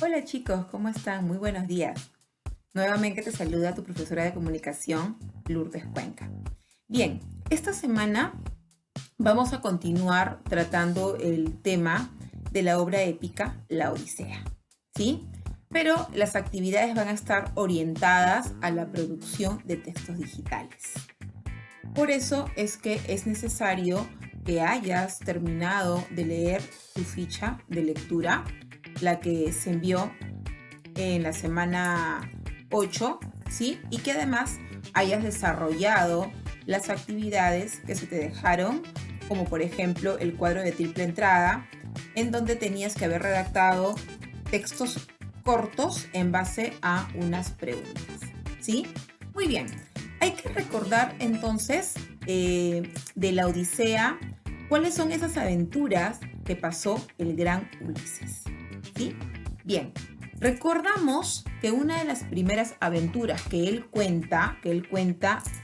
Hola chicos, ¿cómo están? Muy buenos días. Nuevamente te saluda tu profesora de comunicación, Lourdes Cuenca. Bien, esta semana vamos a continuar tratando el tema de la obra épica La Odisea, ¿sí? Pero las actividades van a estar orientadas a la producción de textos digitales. Por eso es que es necesario que hayas terminado de leer tu ficha de lectura, la que se envió en la semana 8, ¿sí? Y que además hayas desarrollado las actividades que se te dejaron, como por ejemplo el cuadro de triple entrada, en donde tenías que haber redactado textos cortos en base a unas preguntas, ¿sí? Muy bien. Hay que recordar entonces de la Odisea cuáles son esas aventuras que pasó el gran Ulises, ¿sí? Bien, recordamos que una de las primeras aventuras que él cuenta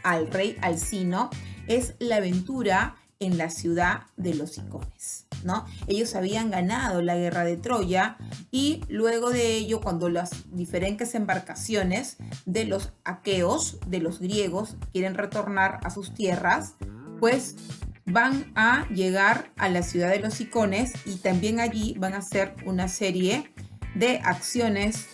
al rey Alcino, es la aventura en la ciudad de los Icones, ¿no? Ellos habían ganado la guerra de Troya y luego de ello, cuando las diferentes embarcaciones de los aqueos, de los griegos, quieren retornar a sus tierras, pues van a llegar a la ciudad de los Icones y también allí van a hacer una serie de acciones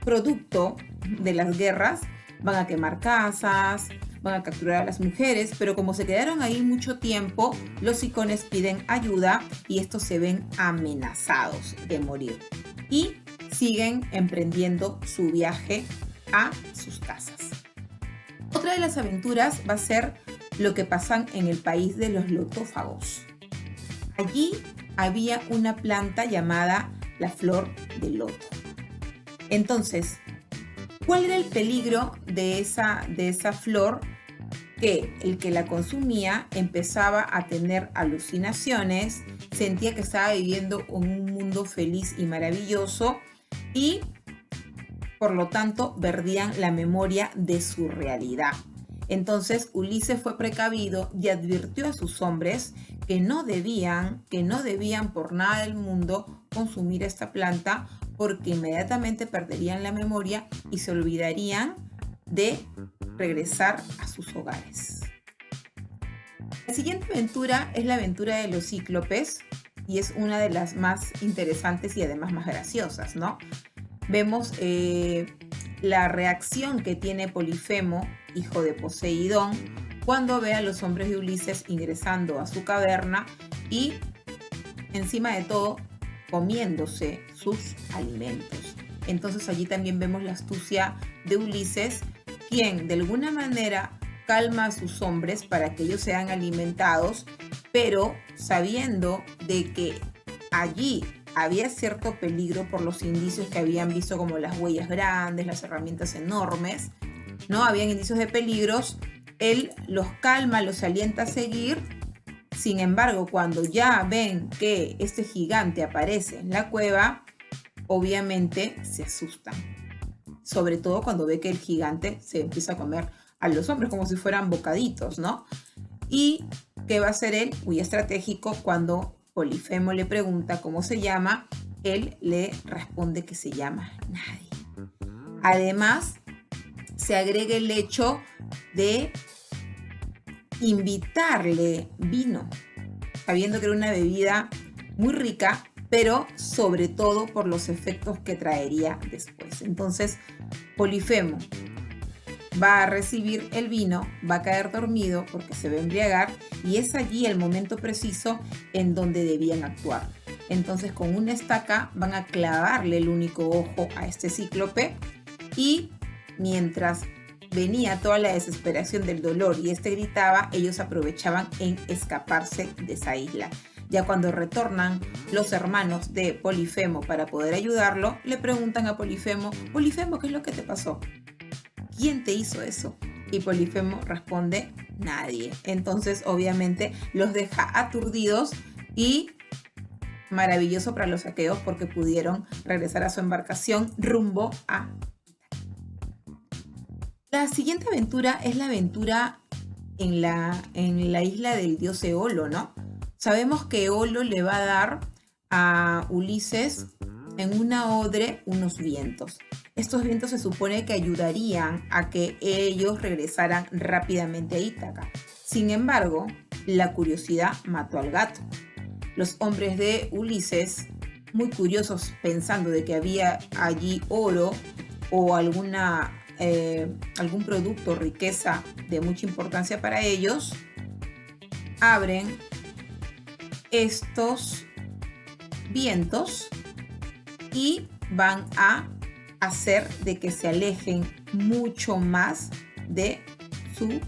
producto de las guerras. Van a quemar casas, van a capturar a las mujeres, pero como se quedaron ahí mucho tiempo, los Icones piden ayuda y estos se ven amenazados de morir y siguen emprendiendo su viaje a sus casas. Otra de las aventuras va a ser lo que pasan en el país de los lotófagos. Allí había una planta llamada la flor de loto. Entonces, ¿cuál era el peligro de esa flor? Que el que la consumía empezaba a tener alucinaciones, sentía que estaba viviendo en un mundo feliz y maravilloso y por lo tanto perdían la memoria de su realidad. Entonces Ulises fue precavido y advirtió a sus hombres que no debían por nada del mundo consumir esta planta, porque inmediatamente perderían la memoria y se olvidarían de regresar a sus hogares. La siguiente aventura es la aventura de los cíclopes y es una de las más interesantes y además más graciosas, ¿no? Vemos la reacción que tiene Polifemo, hijo de Poseidón, cuando ve a los hombres de Ulises ingresando a su caverna y, encima de todo, comiéndose sus alimentos. Entonces allí también vemos la astucia de Ulises, quien de alguna manera calma a sus hombres para que ellos sean alimentados, pero sabiendo de que allí había cierto peligro por los indicios que habían visto, como las huellas grandes, las herramientas enormes, ¿no? Habían indicios de peligros, él los calma, los alienta a seguir. Sin embargo, cuando ya ven que este gigante aparece en la cueva, obviamente se asustan. Sobre todo cuando ve que el gigante se empieza a comer a los hombres como si fueran bocaditos, ¿no? ¿Y qué va a hacer él? Muy estratégico. Cuando Polifemo le pregunta cómo se llama, él le responde que se llama Nadie. Además, se agrega el hecho de invitarle vino, sabiendo que era una bebida muy rica, pero sobre todo por los efectos que traería después. Entonces, Polifemo va a recibir el vino, va a caer dormido porque se va a embriagar y es allí el momento preciso en donde debían actuar. Entonces, con una estaca van a clavarle el único ojo a este cíclope y mientras venía toda la desesperación del dolor y este gritaba, ellos aprovechaban en escaparse de esa isla. Ya cuando retornan los hermanos de Polifemo para poder ayudarlo, le preguntan a Polifemo, Polifemo, ¿qué es lo que te pasó? ¿Quién te hizo eso? Y Polifemo responde, nadie. Entonces, obviamente, los deja aturdidos y maravilloso para los aqueos porque pudieron regresar a su embarcación rumbo a... La siguiente aventura es la aventura en la isla del dios Eolo, ¿no? Sabemos que Eolo le va a dar a Ulises en una odre unos vientos. Estos vientos se supone que ayudarían a que ellos regresaran rápidamente a Ítaca. Sin embargo, la curiosidad mató al gato. Los hombres de Ulises, muy curiosos pensando de que había allí oro o algún producto, riqueza de mucha importancia para ellos, abren estos vientos y van a hacer de que se alejen mucho más de su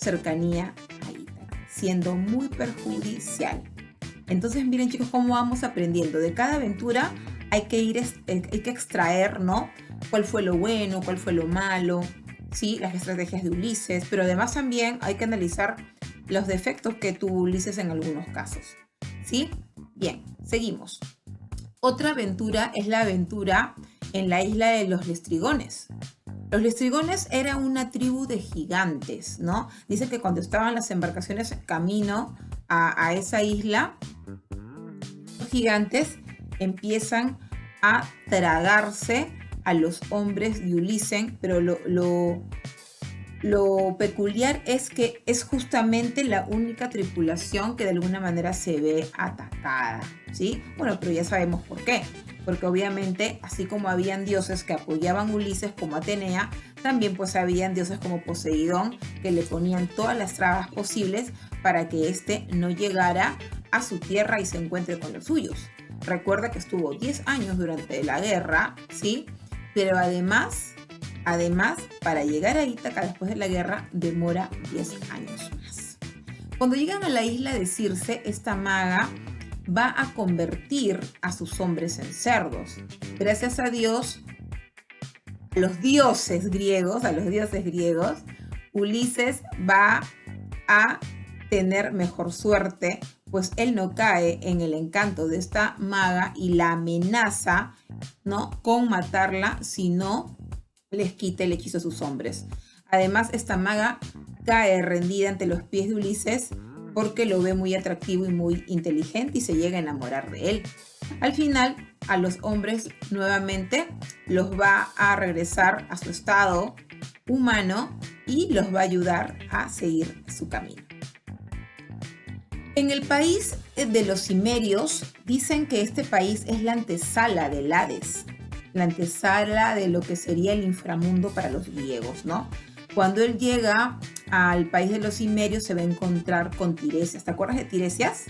cercanía a Ítaca, siendo muy perjudicial. Entonces miren chicos cómo vamos aprendiendo. De cada aventura hay que extraer, ¿no? Cuál fue lo bueno, cuál fue lo malo, ¿sí? Las estrategias de Ulises, pero además también hay que analizar los defectos que tuvo Ulises en algunos casos, ¿sí? Bien, seguimos. Otra aventura es la aventura en la isla de los Lestrigones. Los Lestrigones era una tribu de gigantes, ¿no? Dicen que cuando estaban las embarcaciones camino a esa isla, los gigantes empiezan a tragarse a los hombres de Ulises, pero lo peculiar es que es justamente la única tripulación que de alguna manera se ve atacada, ¿sí? Bueno, pero ya sabemos por qué. Porque obviamente, así como habían dioses que apoyaban a Ulises como Atenea, también pues habían dioses como Poseidón que le ponían todas las trabas posibles para que éste no llegara a su tierra y se encuentre con los suyos. Recuerda que estuvo 10 años durante la guerra, ¿sí? Pero además, para llegar a Ítaca después de la guerra, demora 10 años más. Cuando llegan a la isla de Circe, esta maga va a convertir a sus hombres en cerdos. Gracias a Dios, a los dioses griegos, Ulises va a tener mejor suerte, pues él no cae en el encanto de esta maga y la amenaza, ¿no?, con matarla si no les quita el hechizo a sus hombres. Además, esta maga cae rendida ante los pies de Ulises porque lo ve muy atractivo y muy inteligente y se llega a enamorar de él. Al final, a los hombres nuevamente los va a regresar a su estado humano y los va a ayudar a seguir su camino. En el país de los cimerios dicen que este país es la antesala del Hades, la antesala de lo que sería el inframundo para los griegos, ¿no? Cuando él llega al país de los cimerios se va a encontrar con Tiresias. ¿Te acuerdas de Tiresias?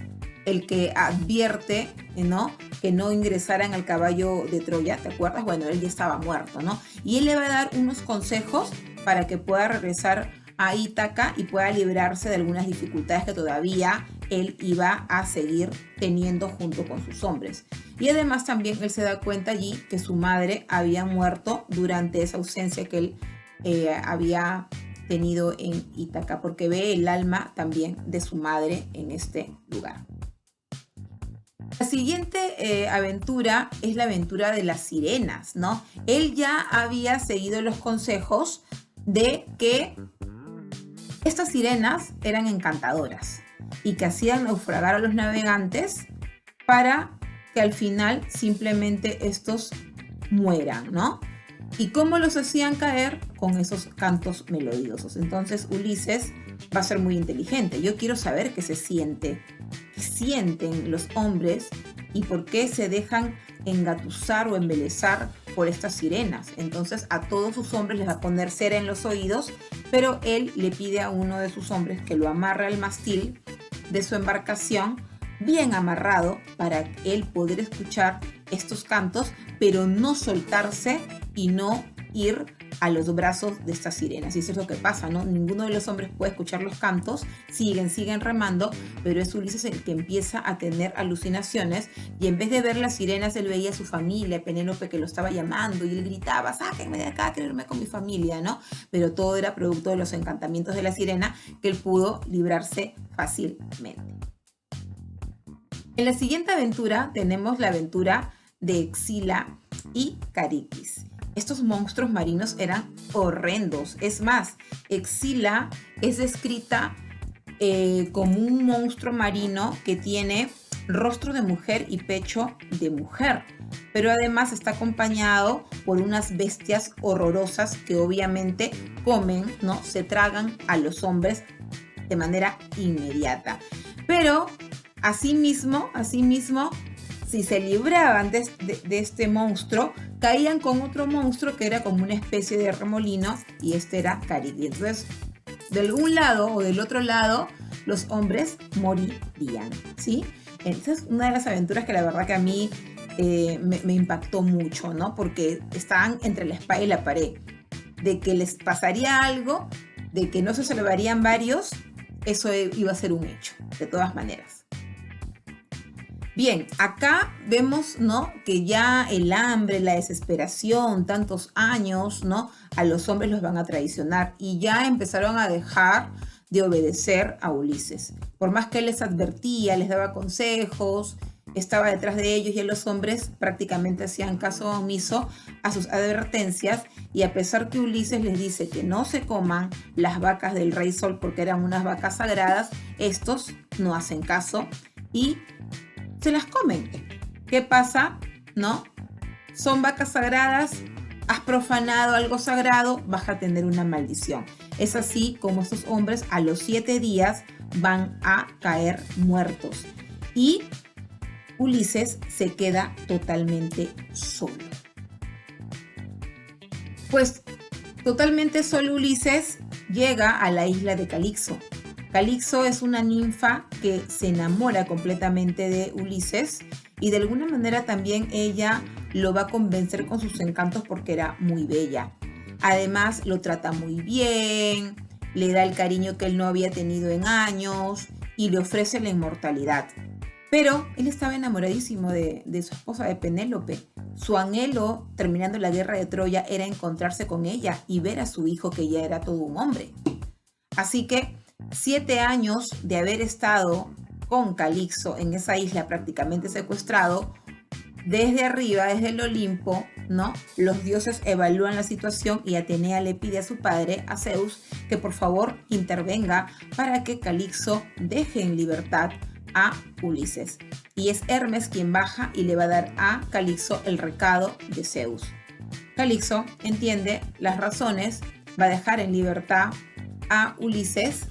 El que advierte, ¿no?, que no ingresaran al caballo de Troya. ¿Te acuerdas? Bueno, él ya estaba muerto, ¿no? Y él le va a dar unos consejos para que pueda regresar a Ítaca y pueda librarse de algunas dificultades que todavía él iba a seguir teniendo junto con sus hombres. Y además también él se da cuenta allí que su madre había muerto durante esa ausencia que él había tenido en Ítaca, porque ve el alma también de su madre en este lugar. La siguiente aventura es la aventura de las sirenas, ¿no? Él ya había seguido los consejos de que estas sirenas eran encantadoras y que hacían naufragar a los navegantes para que al final simplemente estos mueran, ¿no? ¿Y cómo los hacían caer? Con esos cantos melodiosos. Entonces Ulises va a ser muy inteligente. Yo quiero saber qué se siente, qué sienten los hombres y por qué se dejan engatusar o embelesar por estas sirenas. Entonces a todos sus hombres les va a poner cera en los oídos, pero él le pide a uno de sus hombres que lo amarre al mástil de su embarcación, bien amarrado, para él poder escuchar estos cantos, pero no soltarse y no ir a los brazos de estas sirenas. Y eso es lo que pasa, ¿no? Ninguno de los hombres puede escuchar los cantos, siguen remando, pero es Ulises el que empieza a tener alucinaciones y en vez de ver las sirenas, él veía a su familia, Penélope que lo estaba llamando y él gritaba, sáquenme de acá, quiero irme con mi familia, ¿no? Pero todo era producto de los encantamientos de la sirena que él pudo librarse fácilmente. En la siguiente aventura tenemos la aventura de Escila y Caribdis. Estos monstruos marinos eran horrendos. Es más, Escila es descrita como un monstruo marino que tiene rostro de mujer y pecho de mujer. pero además está acompañado por unas bestias horrorosas que obviamente comen, ¿no? Se tragan a los hombres de manera inmediata. Pero asimismo, si se libraban de este monstruo, caían con otro monstruo que era como una especie de remolino, y este era Caribdis. Entonces, del un lado o del otro lado, los hombres morirían, ¿sí? Entonces, una de las aventuras que la verdad que a mí me impactó mucho, ¿no? Porque estaban entre la espada y la pared. De que les pasaría algo, de que no se salvarían varios, eso iba a ser un hecho, de todas maneras. Bien, acá vemos, ¿no? Que ya el hambre, la desesperación, tantos años, ¿no? A los hombres los van a traicionar y ya empezaron a dejar de obedecer a Ulises. Por más que él les advertía, les daba consejos, estaba detrás de ellos, y los hombres prácticamente hacían caso omiso a sus advertencias, y a pesar que Ulises les dice que no se coman las vacas del Rey Sol porque eran unas vacas sagradas, estos no hacen caso y se las comen. ¿Qué pasa? ¿No? Son vacas sagradas, has profanado algo sagrado, vas a tener una maldición. Es así como estos hombres a los 7 días van a caer muertos. Y Ulises se queda totalmente solo. Pues totalmente solo Ulises llega a la isla de Calixo. Calixo es una ninfa que se enamora completamente de Ulises, y de alguna manera también ella lo va a convencer con sus encantos porque era muy bella. Además lo trata muy bien, le da el cariño que él no había tenido en años y le ofrece la inmortalidad. Pero él estaba enamoradísimo de su esposa, de Penélope. Su anhelo, terminando la guerra de Troya, era encontrarse con ella y ver a su hijo, que ya era todo un hombre. Así que 7 años de haber estado con Calixo en esa isla prácticamente secuestrado, desde arriba, desde el Olimpo, ¿no? Los dioses evalúan la situación y Atenea le pide a su padre, a Zeus, que por favor intervenga para que Calixo deje en libertad a Ulises. Y es Hermes quien baja y le va a dar a Calixo el recado de Zeus. Calixo entiende las razones, va a dejar en libertad a Ulises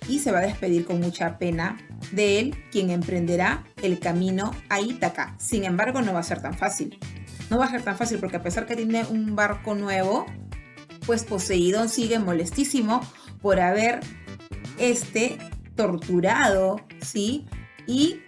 y se va a despedir con mucha pena de él, quien emprenderá el camino a Ítaca. Sin embargo, no va a ser tan fácil. No va a ser tan fácil porque, a pesar que tiene un barco nuevo, pues Poseidón sigue molestísimo por haber torturado, ¿sí? Y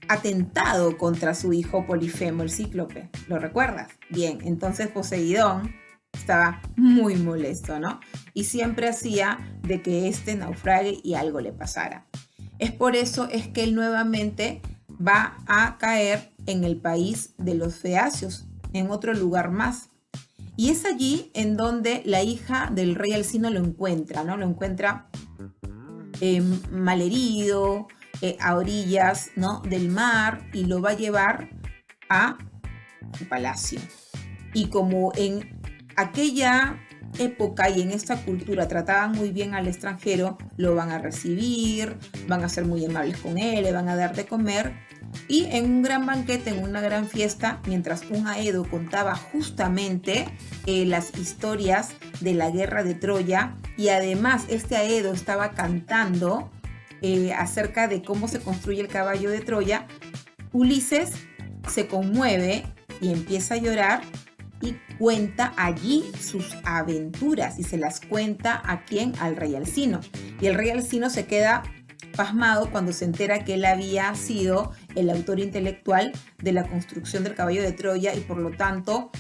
atentado contra su hijo Polifemo, el cíclope. ¿Lo recuerdas? Bien, entonces Poseidón estaba muy molesto, ¿no? Y siempre hacía de que naufrague y algo le pasara. Es por eso es que él nuevamente va a caer en el país de los feacios, en otro lugar más. Y es allí en donde la hija del rey Alcino lo encuentra, ¿no? Lo encuentra malherido, a orillas, ¿no? del mar, y lo va a llevar a su palacio. Y como en aquella época y en esta cultura trataban muy bien al extranjero, lo van a recibir, van a ser muy amables con él, le van a dar de comer, y en un gran banquete, en una gran fiesta, mientras un Aedo contaba justamente las historias de la guerra de Troya, y además este Aedo estaba cantando acerca de cómo se construye el caballo de Troya, Ulises se conmueve y empieza a llorar y cuenta allí sus aventuras, y se las cuenta ¿a quién? Al rey Alcino. Y el rey Alcino se queda pasmado cuando se entera que él había sido el autor intelectual de la construcción del caballo de Troya, y por lo tanto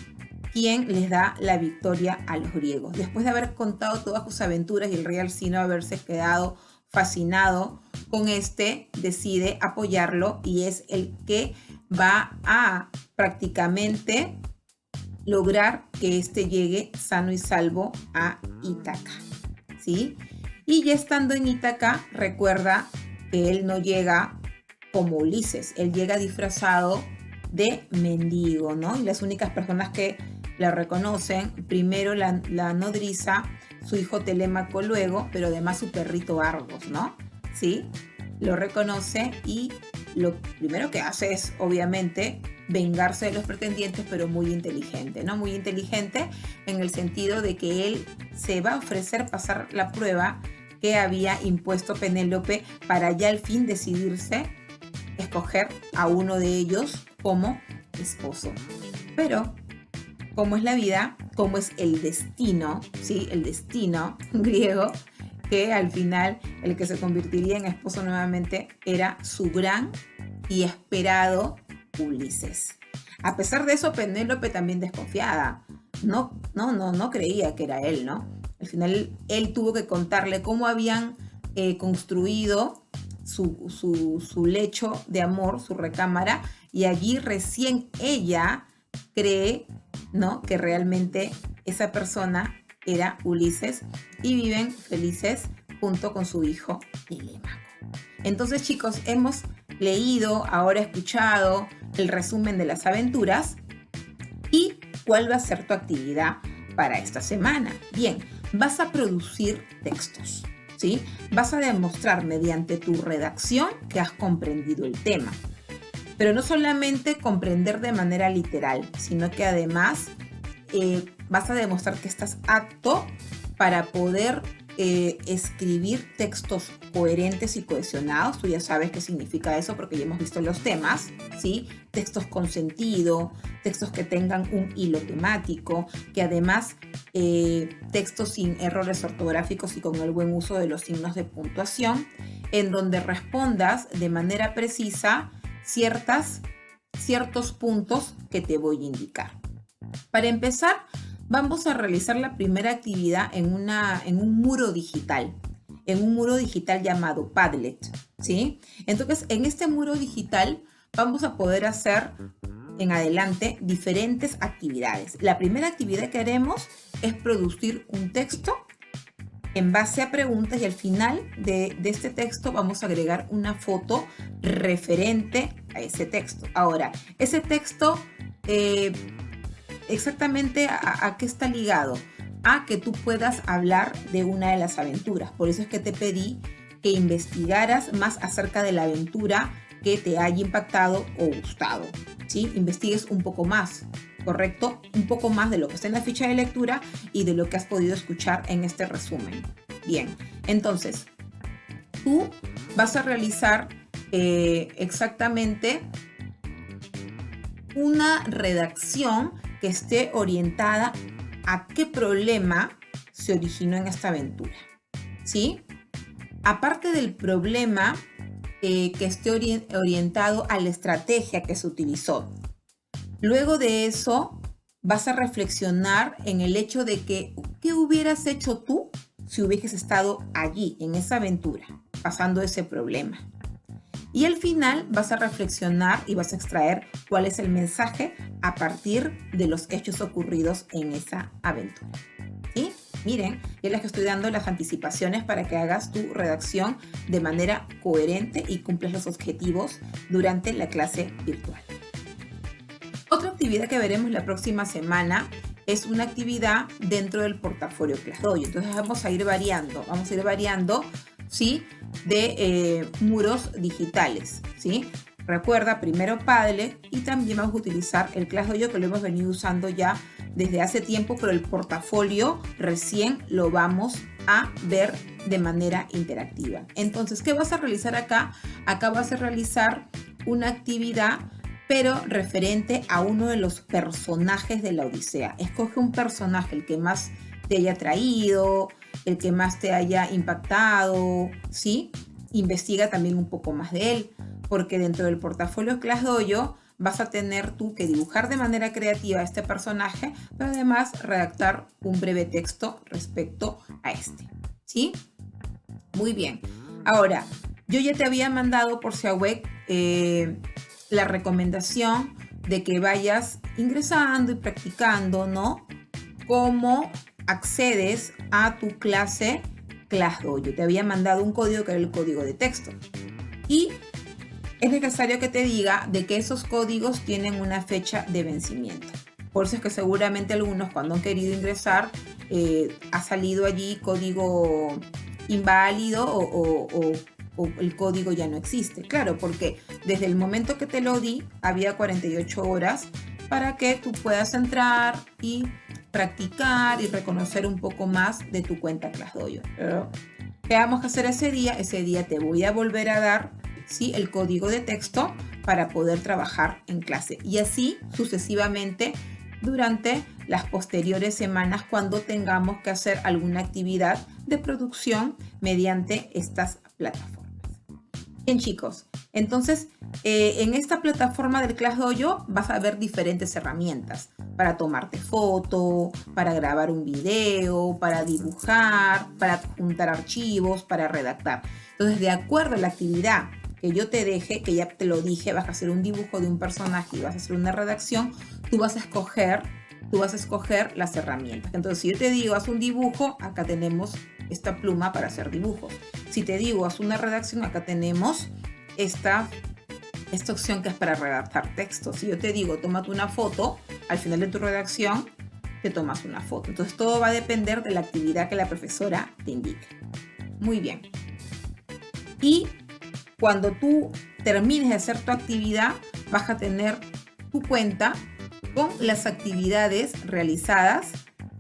quien les da la victoria a los griegos. Después de haber contado todas sus aventuras y el rey Alcino haberse quedado fascinado con decide apoyarlo, y es el que va a prácticamente lograr que llegue sano y salvo a Ítaca, ¿sí? Y ya estando en Ítaca, recuerda que él no llega como Ulises, él llega disfrazado de mendigo, ¿no? Y las únicas personas que la reconocen, primero la nodriza, su hijo Telémaco luego, pero además su perrito Argos, ¿no? ¿Sí? Lo reconoce y lo primero que hace es, obviamente, vengarse de los pretendientes, pero muy inteligente, ¿no? Muy inteligente en el sentido de que él se va a ofrecer pasar la prueba que había impuesto Penélope para ya al fin decidirse escoger a uno de ellos como esposo. Pero, como es la vida, como es el destino, ¿sí? El destino griego, que al final el que se convertiría en esposo nuevamente era su gran y esperado Ulises. A pesar de eso, Penélope también desconfiada. No creía que era él, ¿no? Al final él tuvo que contarle cómo habían construido su lecho de amor, su recámara, y allí recién ella cree, ¿no?, que realmente esa persona era Ulises y viven felices junto con su hijo Telémaco. Entonces, chicos, hemos leído, ahora escuchado el resumen de las aventuras y cuál va a ser tu actividad para esta semana. Bien, vas a producir textos, ¿sí? Vas a demostrar mediante tu redacción que has comprendido el tema. Pero no solamente comprender de manera literal, sino que además vas a demostrar que estás apto para poder escribir textos coherentes y cohesionados. Tú ya sabes qué significa eso porque ya hemos visto los temas, ¿sí? Textos con sentido, textos que tengan un hilo temático, que además textos sin errores ortográficos y con el buen uso de los signos de puntuación, en donde respondas de manera precisa ciertos puntos que te voy a indicar. Para empezar, vamos a realizar la primera actividad en un muro digital llamado Padlet, ¿sí? Entonces, en este muro digital vamos a poder hacer en adelante diferentes actividades. La primera actividad que haremos es producir un texto en base a preguntas y al final de este texto vamos a agregar una foto referente a ese texto. Ahora, ese texto exactamente a qué está ligado, a que tú puedas hablar de una de las aventuras. Por eso es que te pedí que investigaras más acerca de la aventura que te haya impactado o gustado, ¿sí? Investigues un poco más, ¿correcto? Un poco más de lo que está en la ficha de lectura y de lo que has podido escuchar en este resumen. Bien, entonces, tú vas a realizar exactamente una redacción que esté orientada a qué problema se originó en esta aventura, ¿sí? Aparte del problema, que esté orientado a la estrategia que se utilizó. Luego de eso, vas a reflexionar en el hecho de que, ¿qué hubieras hecho tú si hubieses estado allí, en esa aventura, pasando ese problema? Y al final vas a reflexionar y vas a extraer cuál es el mensaje a partir de los hechos ocurridos en esa aventura, ¿sí? Miren, ya les estoy dando las anticipaciones para que hagas tu redacción de manera coherente y cumplas los objetivos durante la clase virtual. Otra actividad que veremos la próxima semana es una actividad dentro del portafolio ClassDojo. Entonces vamos a ir variando, ¿sí?, de muros digitales, ¿sí? Recuerda, primero Padlet y también vamos a utilizar el ClassDojo que lo hemos venido usando ya desde hace tiempo, pero el portafolio recién lo vamos a ver de manera interactiva. Entonces, ¿qué vas a realizar acá? Acá vas a realizar una actividad pero referente a uno de los personajes de la Odisea. Escoge un personaje, el que más te haya traído, el que más te haya impactado, ¿sí? Investiga también un poco más de él, porque dentro del portafolio ClassDojo vas a tener tú que dibujar de manera creativa a este personaje, pero además redactar un breve texto respecto a este, ¿sí? Muy bien. Ahora, yo ya te había mandado por Siawek la recomendación de que vayas ingresando y practicando, ¿no?, cómo accedes a tu clase ClassDojo. Te había mandado un código que era el código de texto. Y es necesario que te diga de que esos códigos tienen una fecha de vencimiento. Por eso es que seguramente algunos cuando han querido ingresar ha salido allí código inválido o o el código ya no existe. Claro, porque desde el momento que te lo di, había 48 horas para que tú puedas entrar y practicar y reconocer un poco más de tu cuenta ClassDojo. ¿Qué vamos a hacer ese día? Ese día te voy a volver a dar, ¿sí?, el código de texto para poder trabajar en clase. Y así sucesivamente durante las posteriores semanas cuando tengamos que hacer alguna actividad de producción mediante estas plataformas. Bien, chicos, entonces en esta plataforma del ClassDojo vas a ver diferentes herramientas para tomarte foto, para grabar un video, para dibujar, para juntar archivos, para redactar. Entonces, de acuerdo a la actividad que yo te deje, que ya te lo dije, vas a hacer un dibujo de un personaje y vas a hacer una redacción, tú vas a escoger las herramientas. Entonces, si yo te digo, haz un dibujo, acá tenemos esta pluma para hacer dibujos. Si te digo, haz una redacción, acá tenemos esta opción que es para redactar texto. Si yo te digo, tómate una foto, al final de tu redacción, te tomas una foto. Entonces, todo va a depender de la actividad que la profesora te indique. Muy bien. Y cuando tú termines de hacer tu actividad, vas a tener tu cuenta con las actividades realizadas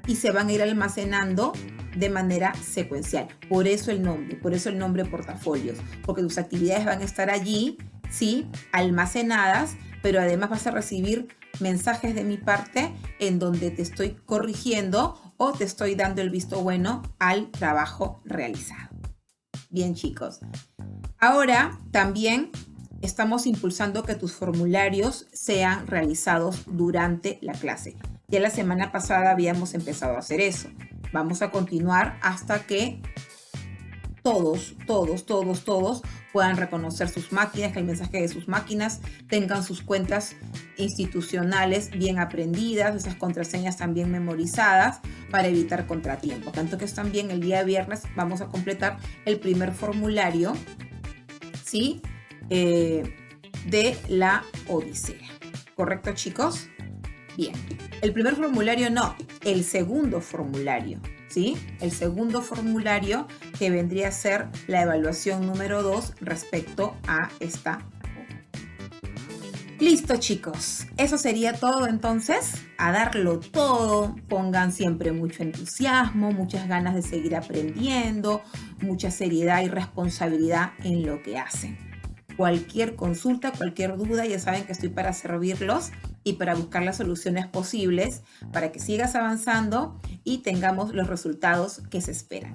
y se van a ir almacenando de manera secuencial. Por eso el nombre portafolios, porque tus actividades van a estar allí, sí, almacenadas, pero además vas a recibir mensajes de mi parte en donde te estoy corrigiendo o te estoy dando el visto bueno al trabajo realizado. Bien, chicos. Ahora también estamos impulsando que tus formularios sean realizados durante la clase. Ya la semana pasada habíamos empezado a hacer eso. Vamos a continuar hasta que todos puedan reconocer sus máquinas, que el mensaje de sus máquinas tengan sus cuentas institucionales bien aprendidas, esas contraseñas también memorizadas para evitar contratiempos. Tanto que también el día viernes vamos a completar el primer formulario, ¿sí?, de la Odisea. ¿Correcto, chicos? Bien. El primer formulario no, el segundo formulario, ¿sí? El segundo formulario que vendría a ser la evaluación número 2 respecto a esta. Listo, chicos. Eso sería todo entonces. A darlo todo. Pongan siempre mucho entusiasmo, muchas ganas de seguir aprendiendo, mucha seriedad y responsabilidad en lo que hacen. Cualquier consulta, cualquier duda, ya saben que estoy para servirlos y para buscar las soluciones posibles para que sigas avanzando y tengamos los resultados que se esperan.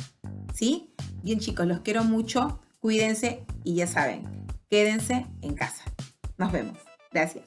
¿Sí? Bien, chicos, los quiero mucho. Cuídense y ya saben, quédense en casa. Nos vemos. Gracias.